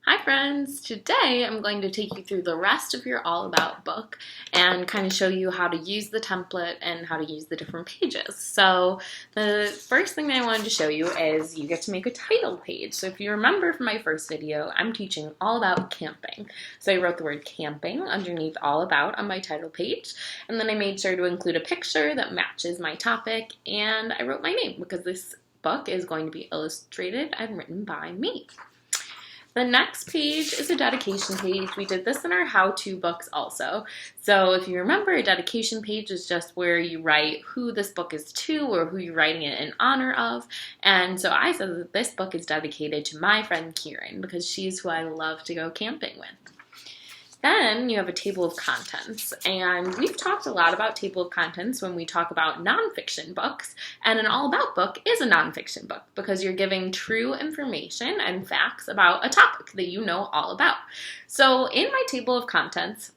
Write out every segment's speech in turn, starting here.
Hi friends! Today I'm going to take you through the rest of your All About book and kind of show you how to use the template and how to use the different pages. So the first thing that I wanted to show you is you get to make a title page. So if you remember from my first video, I'm teaching all about camping. So I wrote the word camping underneath All About on my title page, and then I made sure to include a picture that matches my topic, and I wrote my name because this book is going to be illustrated and written by me. The next page is a dedication page. We did this in our how-to books also. So if you remember, a dedication page is just where you write who this book is to or who you're writing it in honor of. And so I said that this book is dedicated to my friend Kieran because she's who I love to go camping with. Then you have a table of contents, and we've talked a lot about table of contents when we talk about nonfiction books, and an All About book is a nonfiction book because you're giving true information and facts about a topic that you know all about. So in my table of contents,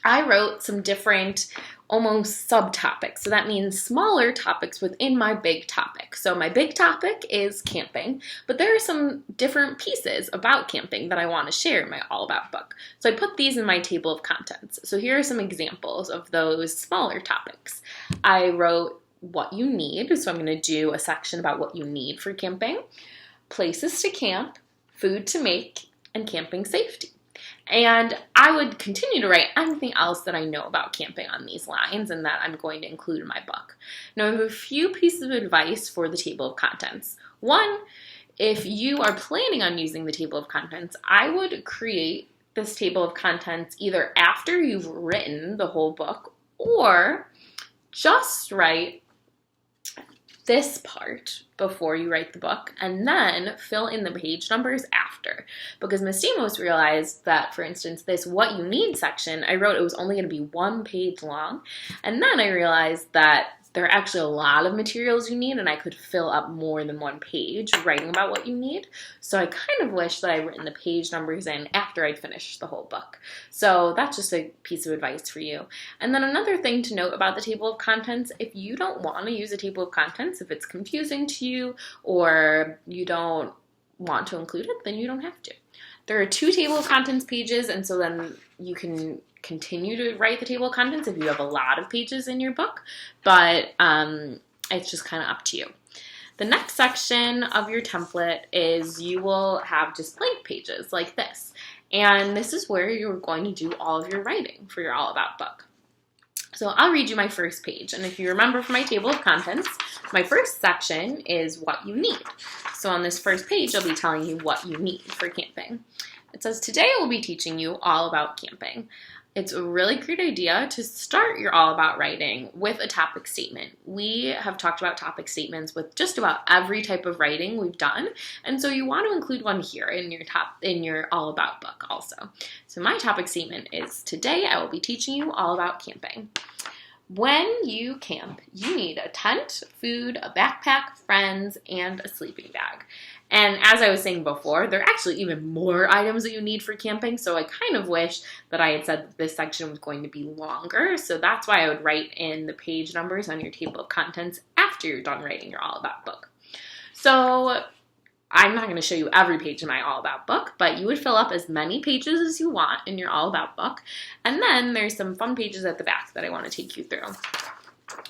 I wrote some different almost subtopics. So that means smaller topics within my big topic. So my big topic is camping, but there are some different pieces about camping that I want to share in my All About book. So I put these in my table of contents. So here are some examples of those smaller topics. I wrote what you need. So I'm going to do a section about what you need for camping, places to camp, food to make, and camping safety. And I would continue to write anything else that I know about camping on these lines and that I'm going to include in my book. Now, I have a few pieces of advice for the table of contents. One, if you are planning on using the table of contents, I would create this table of contents either after you've written the whole book or just write this part before you write the book and then fill in the page numbers after. Because Miss Demos realized that, for instance, this what you need section, I wrote it was only going to be 1 page long, and then I realized that there are actually a lot of materials you need and I could fill up more than 1 page writing about what you need. So I kind of wish that I'd written the page numbers in after I'd finished the whole book. So that's just a piece of advice for you. And then another thing to note about the table of contents, if you don't want to use a table of contents, if it's confusing to you or you don't want to include it, then you don't have to. There are 2 table of contents pages, and so then you can continue to write the table of contents if you have a lot of pages in your book, but it's just kind of up to you. The next section of your template is you will have just blank pages like this, and this is where you're going to do all of your writing for your All About book. So I'll read you my first page, and if you remember from my table of contents, my first section is what you need. So on this first page, I'll be telling you what you need for camping. It says, today I will be teaching you all about camping. It's a really great idea to start your All About writing with a topic statement. We have talked about topic statements with just about every type of writing we've done, and so you want to include one here in your All About book also. So my topic statement is, today I will be teaching you all about camping. When you camp, you need a tent, food, a backpack, friends, and a sleeping bag. And as I was saying before, there are actually even more items that you need for camping, so I kind of wish that I had said that this section was going to be longer, so that's why I would write in the page numbers on your table of contents after you're done writing your All About book. So I'm not going to show you every page in my All About book, but you would fill up as many pages as you want in your All About book, and then there's some fun pages at the back that I want to take you through.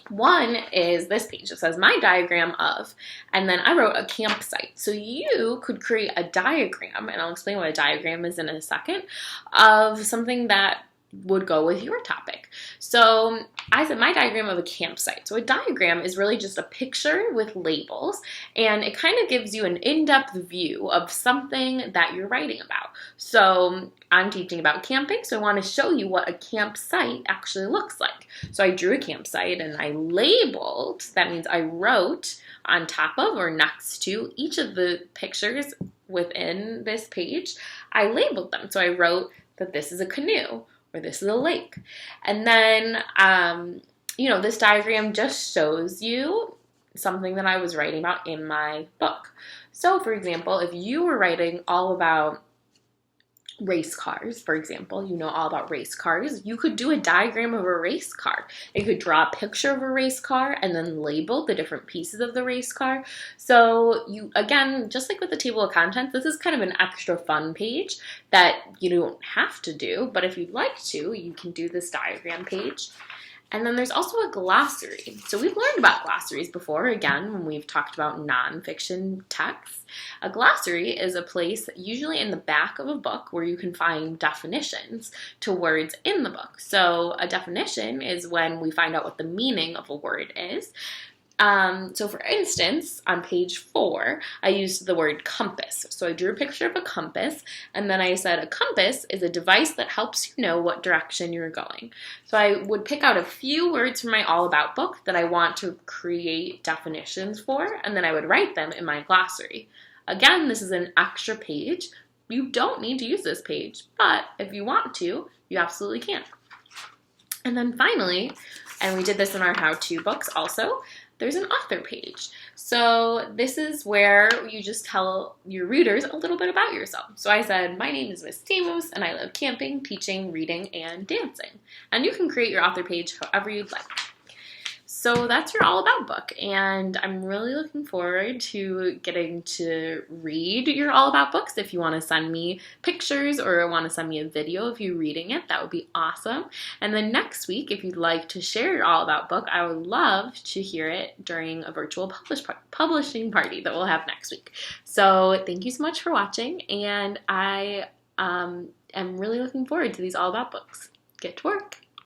One is this page. It says my diagram of, and then I wrote a campsite. So you could create a diagram, and I'll explain what a diagram is in a second, of something that would go with your topic. So I said my diagram of a campsite. So a diagram is really just a picture with labels, and it kind of gives you an in-depth view of something that you're writing about. So I'm teaching about camping, so I want to show you what a campsite actually looks like. So I drew a campsite and I labeled, that means I wrote on top of or next to each of the pictures within this page, I labeled them. So I wrote that this is a canoe, or this is a lake. And then, this diagram just shows you something that I was writing about in my book. So, for example, if you were writing all about race cars, for example, you know all about race cars. You could do a diagram of a race car. You could draw a picture of a race car and then label the different pieces of the race car. So you, again, just like with the table of contents, this is kind of an extra fun page that you don't have to do, but if you'd like to, you can do this diagram page. And then there's also a glossary. So we've learned about glossaries before, again, when we've talked about nonfiction texts. A glossary is a place usually in the back of a book where you can find definitions to words in the book. So a definition is when we find out what the meaning of a word is. So for instance, on page 4, I used the word compass. So I drew a picture of a compass, and then I said a compass is a device that helps you know what direction you're going. So I would pick out a few words from my All About book that I want to create definitions for, and then I would write them in my glossary. Again, this is an extra page. You don't need to use this page, but if you want to, you absolutely can. And then finally, and we did this in our how-to books also, there's an author page. So this is where you just tell your readers a little bit about yourself. So I said, my name is Miss Tamos, and I love camping, teaching, reading, and dancing. And you can create your author page however you'd like. So that's your All About book, and I'm really looking forward to getting to read your All About books. If you want to send me pictures or want to send me a video of you reading it, that would be awesome. And then next week, if you'd like to share your All About book, I would love to hear it during a virtual publishing party that we'll have next week. So thank you so much for watching, and I am really looking forward to these All About books. Get to work.